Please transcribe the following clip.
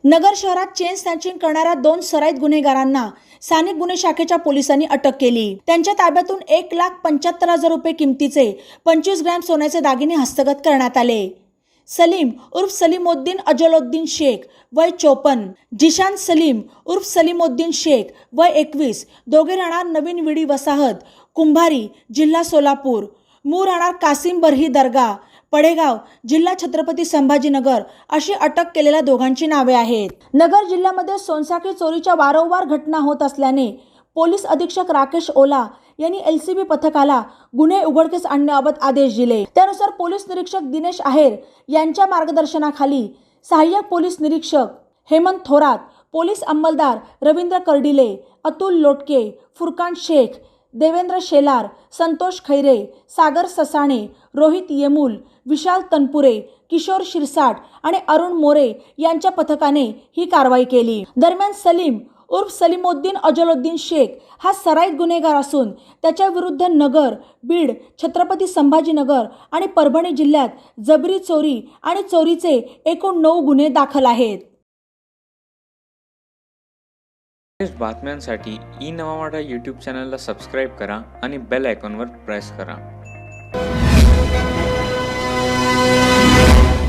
नगर शहरात chain snatching करणाऱ्या 2 सराईत गुन्हेगारांना स्थानिक गुन्हे शाखेच्या पोलिसांनी अटक केली। त्यांच्या ताब्यातून 1,75,000 रुपये किमतीचे 25 ग्रॅम सोन्याचे दागिने हस्तगत करण्यात आले। सलीम उर्फ सलीमुद्दीन अजलुद्दीन शेख वय 54, जिशान सलीम उर्फ सलीमुद्दीन शेख वय 21, दोघे राहणार नवीन विडी वसाहत, कुंभारी, जिल्हा सोलापूर, मूळ राहणार कासिम बरही दर्गा, पडेगाव, जिल्हा छत्रपती संभाजीनगर अशी अटक केलेल्या दोघांची नावे आहेत। नगर जिल्ह्यामध्ये सोनसाखळी चोरीच्या वारंवार घटना होत असल्याने पोलीस अधीक्षक राकेश ओला यांनी एलसीबी पथकाला गुन्हे उघडकीस आणण्याबाबत आदेश दिले। त्यानुसार पोलीस निरीक्षक दिनेश आहेर यांच्या मार्गदर्शनाखाली सहाय्यक पोलीस निरीक्षक हेमंत थोरात, पोलीस अंमलदार रवींद्र कर्डिले, अतुल लोटके, फुरकान शेख, देवेंद्र शेलार, संतोष खैरे, सागर ससाणे, रोहित येमूल, विशाल तनपुरे, किशोर शिरसाट आणि अरुण मोरे यांच्या पथकाने ही कारवाई केली। दरम्यान सलीम उर्फ सलीमुद्दीन अजलुद्दीन शेख हा सराईत गुन्हेगार असून त्याच्या विरुद्ध नगर, बीड, छत्रपती संभाजीनगर आणि परभणी जिल्ह्यात जबरी चोरी आणि चोरीचे एकूण 9 गुन्हे दाखल आहेत। बातम्यांसाठी ई नवा मराठा यूट्यूब चॅनलला सबस्क्राईब करा आणि बेल आयकॉनवर प्रेस करा।